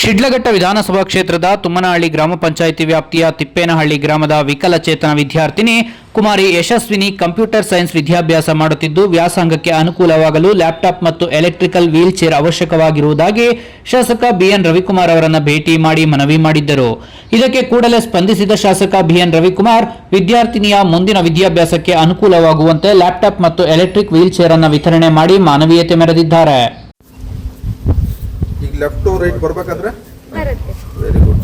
ಶಿಡ್ಲಘಟ್ಟ ವಿಧಾನಸಭಾ ಕ್ಷೇತ್ರದ ತುಮ್ಮನಹಳ್ಳಿ ಗ್ರಾಮ ಪಂಚಾಯಿತಿ ವ್ಯಾಪ್ತಿಯ ತಿಪ್ಪೇನಹಳ್ಳಿ ಗ್ರಾಮದ ವಿಕಲಚೇತನ ವಿದ್ಯಾರ್ಥಿನಿ ಕುಮಾರಿ ಯಶಸ್ವಿನಿ ಕಂಪ್ಯೂಟರ್ ಸೈನ್ಸ್ ವಿದ್ಯಾಭ್ಯಾಸ ಮಾಡುತ್ತಿದ್ದು ವ್ಯಾಸಂಗಕ್ಕೆ ಅನುಕೂಲವಾಗಲು ಲ್ಯಾಪ್ಟಾಪ್ ಮತ್ತು ಎಲೆಕ್ಟ್ರಿಕಲ್ ವೀಲ್ ಚೇರ್ ಅವಶ್ಯಕವಾಗಿರುವುದಾಗಿ ಶಾಸಕ ಬಿಎನ್ ರವಿಕುಮಾರ್ ಅವರನ್ನು ಭೇಟಿ ಮಾಡಿ ಮನವಿ ಮಾಡಿದ್ದರು. ಇದಕ್ಕೆ ಕೂಡಲೇ ಸ್ಪಂದಿಸಿದ ಶಾಸಕ ಬಿಎನ್ ರವಿಕುಮಾರ್ ವಿದ್ಯಾರ್ಥಿನಿಯ ಮುಂದಿನ ವಿದ್ಯಾಭ್ಯಾಸಕ್ಕೆ ಅನುಕೂಲವಾಗುವಂತೆ ಲ್ಯಾಪ್ಟಾಪ್ ಮತ್ತು ಎಲೆಕ್ಟ್ರಿಕ್ ವೀಲ್ ಚೇರ್ ಅನ್ನು ವಿತರಣೆ ಮಾಡಿ ಮಾನವೀಯತೆ ಮೆರೆದಿದ್ದಾರೆ. ಲೆಫ್ಟ್ ಟು ರೈಟ್ ಬರಬೇಕಾದ್ರೆ ಬರುತ್ತೆ. Very good.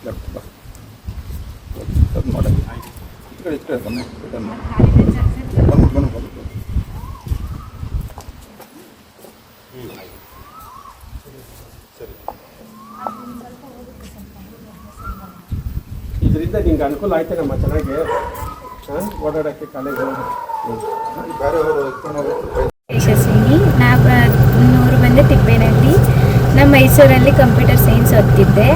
ಲೆಫ್ಟ್ ಬಾ ಅದು ಮಾಡಿ ಈ ಕಡೆ ಬನ್ನಿ ಬನ್ನಿ ಇದರಿಂದ ನಿಂಗೆ ಅನುಕೂಲ ಆಯ್ತು ನಮ್ಮ ಚೆನ್ನಾಗಿ ಓಡಾಡೋಕ್ಕೆ ಕಾಲೇಜ್ ಯಶಸ್ವಿನಿ ನೂರು ಬಂದು ತಿಪ್ಪೇನಹಳ್ಳಿ. ನಮ್ಮ ಮೈಸೂರಲ್ಲಿ ಕಂಪ್ಯೂಟರ್ ಸೈನ್ಸ್ ಓದ್ತಿದ್ದೆ.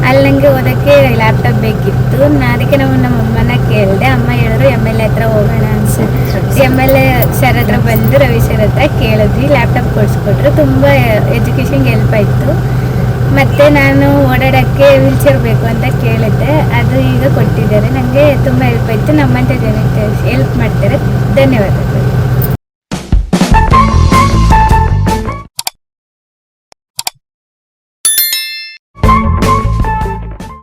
ಅಲ್ಲಿ ನನಗೆ ಓದೋಕ್ಕೆ ಲ್ಯಾಪ್ಟಾಪ್ ಬೇಕಿತ್ತು. ಅದಕ್ಕೆ ನಮ್ಮ ಅಮ್ಮನ ಕೇಳಿದೆ. ಅಮ್ಮ ಹೇಳಿದ್ರು MLA ಹತ್ರ ಹೋಗೋಣ ಅನ್ಸುತ್ತೆ. MLA ಸರ್ ಹತ್ರ ಬಂದು ರವಿ ಸರ್ ಹತ್ರ ಕೇಳಿದ್ವಿ. ಲ್ಯಾಪ್ಟಾಪ್ ಕೊಡಿಸ್ಕೊಟ್ರು. ತುಂಬ ಎಜುಕೇಷನ್ಗೆ ಹೆಲ್ಪ್ ಆಯಿತು. ಮತ್ತು ನಾನು ಓಡಾಡೋಕ್ಕೆ ವೀಲ್ ಚೇರ್ ಬೇಕು ಅಂತ ಕೇಳಿದ್ದೆ. ಅದು ಈಗ ಕೊಟ್ಟಿದ್ದಾರೆ. ನನಗೆ ತುಂಬ ಹೆಲ್ಪ್ ಆಯಿತು. ನಮ್ಮಂಥ ಜನಕ್ಕೆ ಹೆಲ್ಪ್ ಮಾಡ್ತಾರೆ. ಧನ್ಯವಾದಗಳು.